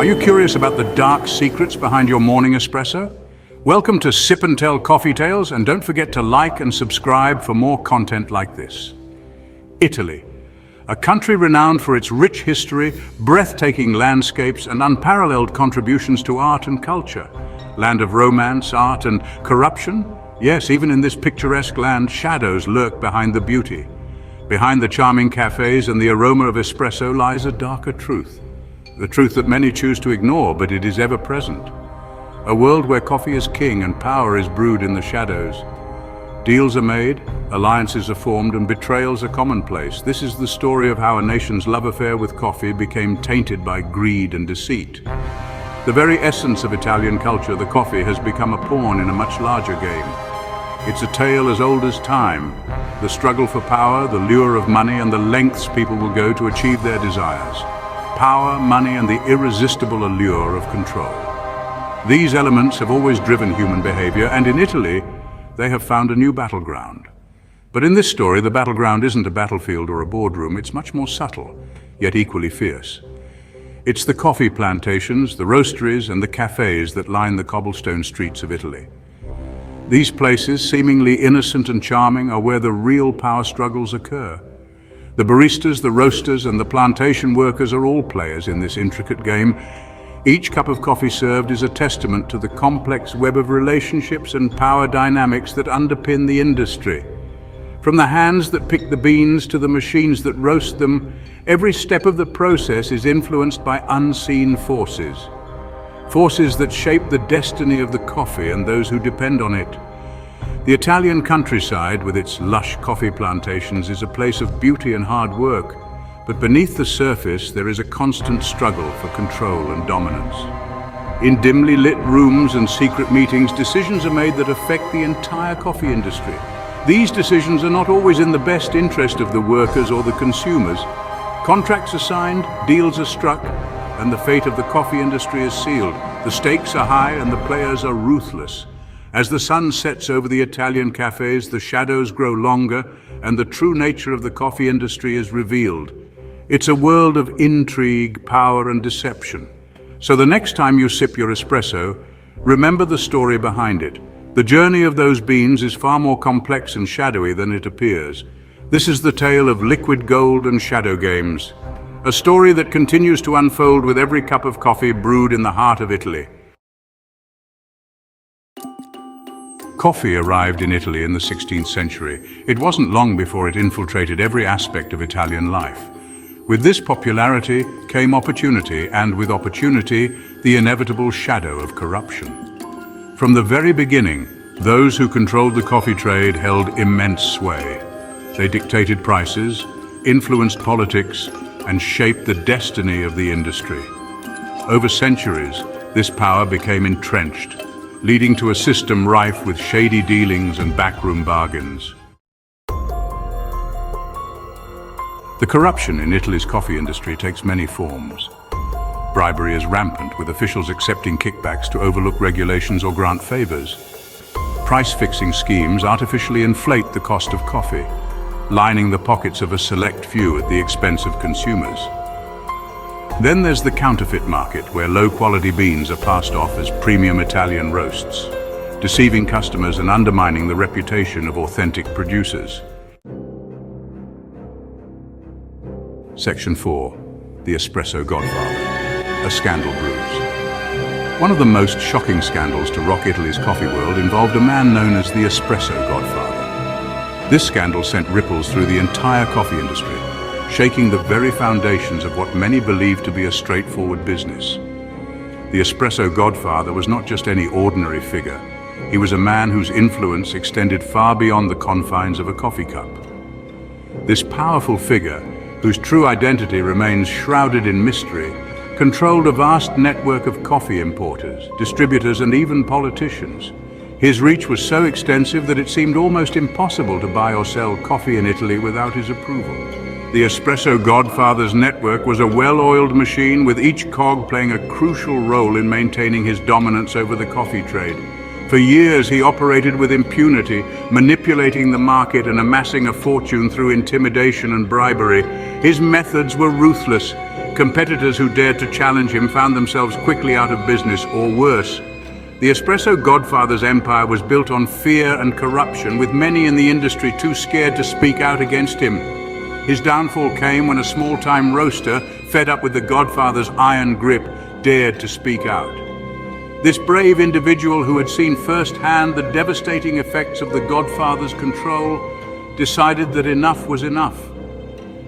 Are you curious about the dark secrets behind your morning espresso? Welcome to Sip and Tell Coffee Tales, and don't forget to like and subscribe for more content like this. Italy, a country renowned for its rich history, breathtaking landscapes, and unparalleled contributions to art and culture. Land of romance, art, and corruption? Yes, even in this picturesque land, shadows lurk behind the beauty. Behind the charming cafes and the aroma of espresso lies a darker truth. The truth that many choose to ignore, but it is ever present. A world where coffee is king and power is brewed in the shadows. Deals are made, alliances are formed, and betrayals are commonplace. This is the story of how a nation's love affair with coffee became tainted by greed and deceit. The very essence of Italian culture, the coffee, has become a pawn in a much larger game. It's a tale as old as time. The struggle for power, the lure of money, and the lengths people will go to achieve their desires. Power, money, and the irresistible allure of control. These elements have always driven human behavior, and in Italy, they have found a new battleground. But in this story, the battleground isn't a battlefield or a boardroom. It's much more subtle, yet equally fierce. It's the coffee plantations, the roasteries, and the cafes that line the cobblestone streets of Italy. These places, seemingly innocent and charming, are where the real power struggles occur. The baristas, the roasters, and the plantation workers are all players in this intricate game. Each cup of coffee served is a testament to the complex web of relationships and power dynamics that underpin the industry. From the hands that pick the beans to the machines that roast them, every step of the process is influenced by unseen forces. Forces that shape the destiny of the coffee and those who depend on it. The Italian countryside, with its lush coffee plantations, is a place of beauty and hard work, but beneath the surface there is a constant struggle for control and dominance. In dimly lit rooms and secret meetings, decisions are made that affect the entire coffee industry. These decisions are not always in the best interest of the workers or the consumers. Contracts are signed, deals are struck, and the fate of the coffee industry is sealed. The stakes are high and the players are ruthless. As the sun sets over the Italian cafes, the shadows grow longer and the true nature of the coffee industry is revealed. It's a world of intrigue, power, and deception. So the next time you sip your espresso, remember the story behind it. The journey of those beans is far more complex and shadowy than it appears. This is the tale of liquid gold and shadow games. A story that continues to unfold with every cup of coffee brewed in the heart of Italy. Coffee arrived in Italy in the 16th century. It wasn't long before it infiltrated every aspect of Italian life. With this popularity came opportunity, and with opportunity, the inevitable shadow of corruption. From the very beginning, those who controlled the coffee trade held immense sway. They dictated prices, influenced politics, and shaped the destiny of the industry. Over centuries, this power became entrenched, leading to a system rife with shady dealings and backroom bargains. The corruption in Italy's coffee industry takes many forms. Bribery is rampant, with officials accepting kickbacks to overlook regulations or grant favors. Price-fixing schemes artificially inflate the cost of coffee, lining the pockets of a select few at the expense of consumers. Then there's the counterfeit market, where low-quality beans are passed off as premium Italian roasts, deceiving customers and undermining the reputation of authentic producers. Section 4. The Espresso Godfather. A scandal brews. One of the most shocking scandals to rock Italy's coffee world involved a man known as the Espresso Godfather. This scandal sent ripples through the entire coffee industry, shaking the very foundations of what many believed to be a straightforward business. The Espresso Godfather was not just any ordinary figure. He was a man whose influence extended far beyond the confines of a coffee cup. This powerful figure, whose true identity remains shrouded in mystery, controlled a vast network of coffee importers, distributors, and even politicians. His reach was so extensive that it seemed almost impossible to buy or sell coffee in Italy without his approval. The Espresso Godfather's network was a well-oiled machine, with each cog playing a crucial role in maintaining his dominance over the coffee trade. For years he operated with impunity, manipulating the market and amassing a fortune through intimidation and bribery. His methods were ruthless. Competitors who dared to challenge him found themselves quickly out of business, or worse. The Espresso Godfather's empire was built on fear and corruption, with many in the industry too scared to speak out against him. His downfall came when a small-time roaster, fed up with the Godfather's iron grip, dared to speak out. This brave individual, who had seen firsthand the devastating effects of the Godfather's control, decided that enough was enough.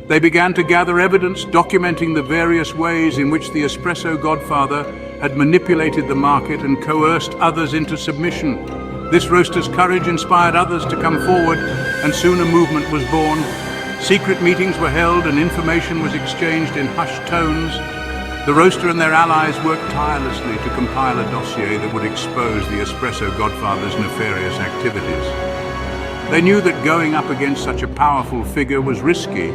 They began to gather evidence documenting the various ways in which the Espresso Godfather had manipulated the market and coerced others into submission. This roaster's courage inspired others to come forward, and soon a movement was born. Secret meetings were held and information was exchanged in hushed tones. The roaster and their allies worked tirelessly to compile a dossier that would expose the Espresso Godfather's nefarious activities. They knew that going up against such a powerful figure was risky,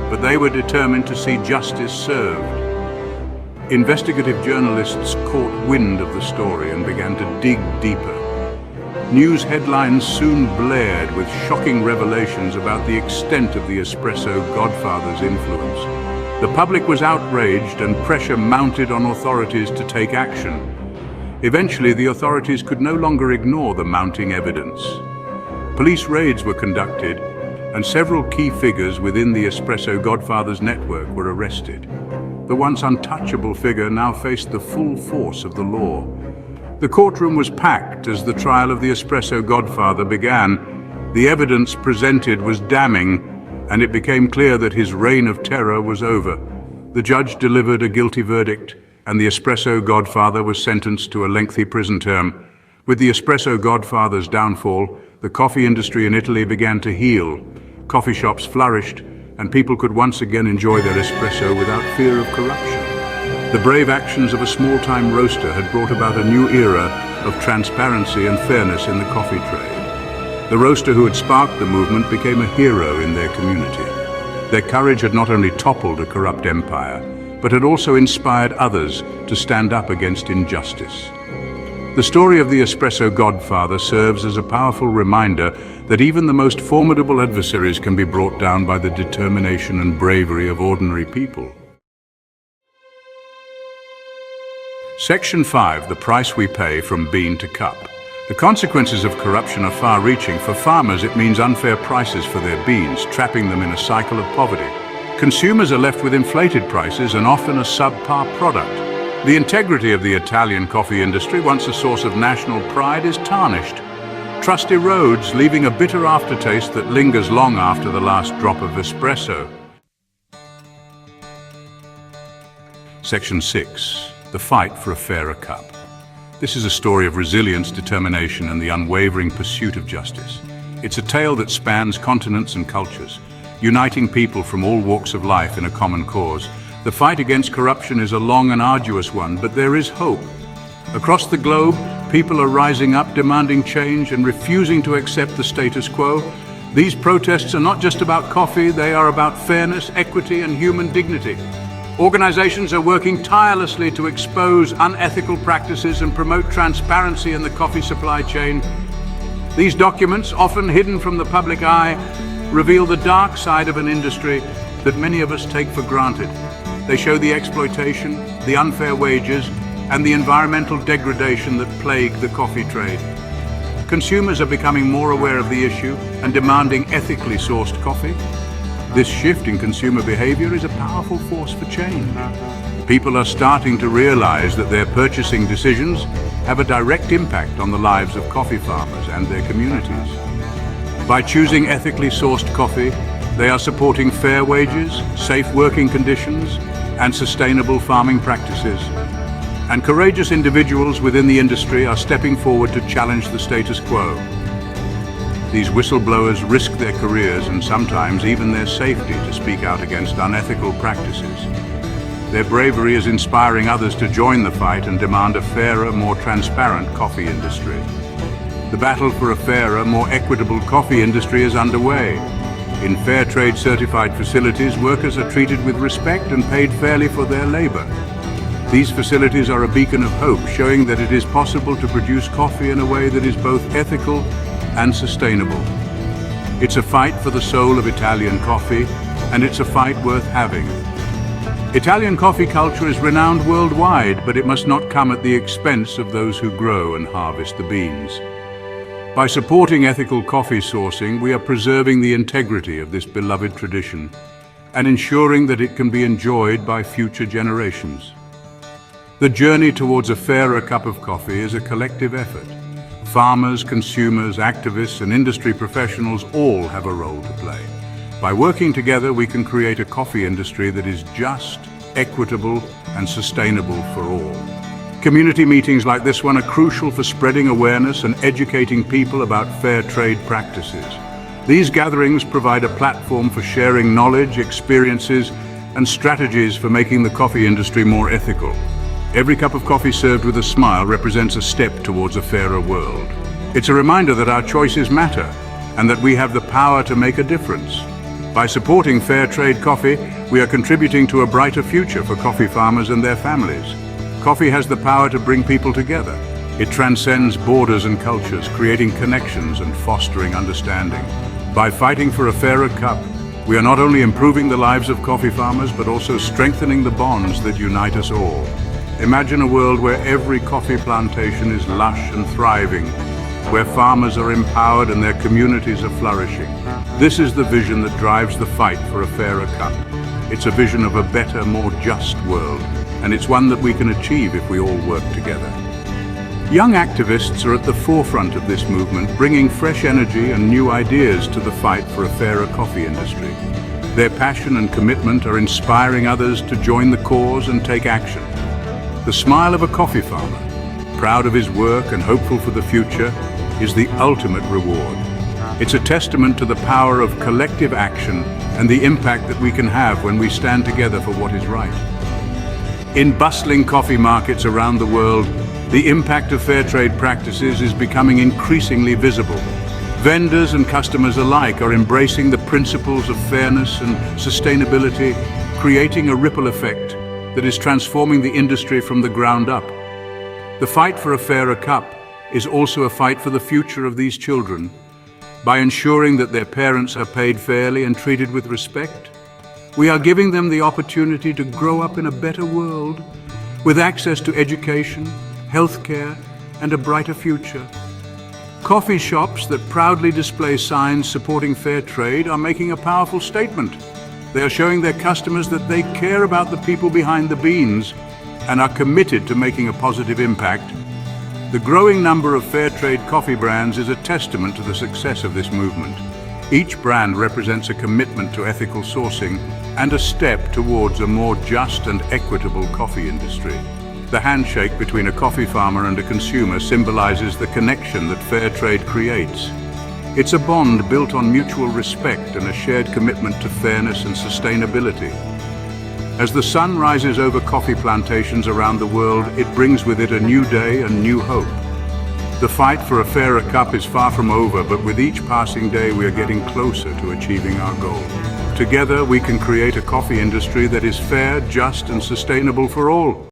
but they were determined to see justice served. Investigative journalists caught wind of the story and began to dig deeper. News headlines soon blared with shocking revelations about the extent of the Espresso Godfather's influence. The public was outraged and pressure mounted on authorities to take action. Eventually, the authorities could no longer ignore the mounting evidence. Police raids were conducted, and several key figures within the Espresso Godfather's network were arrested. The once untouchable figure now faced the full force of the law. The courtroom was packed as the trial of the Espresso Godfather began. The evidence presented was damning, and it became clear that his reign of terror was over. The judge delivered a guilty verdict, and the Espresso Godfather was sentenced to a lengthy prison term. With the Espresso Godfather's downfall, the coffee industry in Italy began to heal. Coffee shops flourished, and people could once again enjoy their espresso without fear of corruption. The brave actions of a small-time roaster had brought about a new era of transparency and fairness in the coffee trade. The roaster who had sparked the movement became a hero in their community. Their courage had not only toppled a corrupt empire, but had also inspired others to stand up against injustice. The story of the Espresso Godfather serves as a powerful reminder that even the most formidable adversaries can be brought down by the determination and bravery of ordinary people. Section 5, the price we pay from bean to cup. The consequences of corruption are far-reaching. For farmers, it means unfair prices for their beans, trapping them in a cycle of poverty. Consumers are left with inflated prices and often a subpar product. The integrity of the Italian coffee industry, once a source of national pride, is tarnished. Trust erodes, leaving a bitter aftertaste that lingers long after the last drop of espresso. Section 6. The fight for a fairer cup. This is a story of resilience, determination, and the unwavering pursuit of justice. It's a tale that spans continents and cultures, uniting people from all walks of life in a common cause. The fight against corruption is a long and arduous one, but there is hope. Across the globe, people are rising up, demanding change and refusing to accept the status quo. These protests are not just about coffee, they are about fairness, equity, and human dignity. Organizations are working tirelessly to expose unethical practices and promote transparency in the coffee supply chain. These documents, often hidden from the public eye, reveal the dark side of an industry that many of us take for granted. They show the exploitation, the unfair wages, and the environmental degradation that plague the coffee trade. Consumers are becoming more aware of the issue and demanding ethically sourced coffee. This shift in consumer behavior is a powerful force for change. People are starting to realize that their purchasing decisions have a direct impact on the lives of coffee farmers and their communities. By choosing ethically sourced coffee, they are supporting fair wages, safe working conditions, and sustainable farming practices. And courageous individuals within the industry are stepping forward to challenge the status quo. These whistleblowers risk their careers and sometimes even their safety to speak out against unethical practices. Their bravery is inspiring others to join the fight and demand a fairer, more transparent coffee industry. The battle for a fairer, more equitable coffee industry is underway. In fair trade certified facilities, workers are treated with respect and paid fairly for their labor. These facilities are a beacon of hope, showing that it is possible to produce coffee in a way that is both ethical and sustainable. It's a fight for the soul of Italian coffee, and it's a fight worth having. Italian coffee culture is renowned worldwide, but it must not come at the expense of those who grow and harvest the beans. By supporting ethical coffee sourcing, we are preserving the integrity of this beloved tradition and ensuring that it can be enjoyed by future generations. The journey towards a fairer cup of coffee is a collective effort. Farmers, consumers, activists, and industry professionals all have a role to play. By working together, we can create a coffee industry that is just, equitable, and sustainable for all. Community meetings like this one are crucial for spreading awareness and educating people about fair trade practices. These gatherings provide a platform for sharing knowledge, experiences, and strategies for making the coffee industry more ethical. Every cup of coffee served with a smile represents a step towards a fairer world. It's a reminder that our choices matter and that we have the power to make a difference. By supporting fair trade coffee, we are contributing to a brighter future for coffee farmers and their families. Coffee has the power to bring people together. It transcends borders and cultures, creating connections and fostering understanding. By fighting for a fairer cup, we are not only improving the lives of coffee farmers, but also strengthening the bonds that unite us all. Imagine a world where every coffee plantation is lush and thriving, where farmers are empowered and their communities are flourishing. This is the vision that drives the fight for a fairer cup. It's a vision of a better, more just world, and it's one that we can achieve if we all work together. Young activists are at the forefront of this movement, bringing fresh energy and new ideas to the fight for a fairer coffee industry. Their passion and commitment are inspiring others to join the cause and take action. The smile of a coffee farmer, proud of his work and hopeful for the future, is the ultimate reward. It's a testament to the power of collective action and the impact that we can have when we stand together for what is right. In bustling coffee markets around the world, the impact of fair trade practices is becoming increasingly visible. Vendors and customers alike are embracing the principles of fairness and sustainability, creating a ripple effect that is transforming the industry from the ground up. The fight for a fairer cup is also a fight for the future of these children. By ensuring that their parents are paid fairly and treated with respect, we are giving them the opportunity to grow up in a better world with access to education, healthcare, and a brighter future. Coffee shops that proudly display signs supporting fair trade are making a powerful statement. They are showing their customers that they care about the people behind the beans and are committed to making a positive impact. The growing number of fair trade coffee brands is a testament to the success of this movement. Each brand represents a commitment to ethical sourcing and a step towards a more just and equitable coffee industry. The handshake between a coffee farmer and a consumer symbolizes the connection that fair trade creates. It's a bond built on mutual respect and a shared commitment to fairness and sustainability. As the sun rises over coffee plantations around the world, it brings with it a new day and new hope. The fight for a fairer cup is far from over, but with each passing day we are getting closer to achieving our goal. Together we can create a coffee industry that is fair, just, and sustainable for all.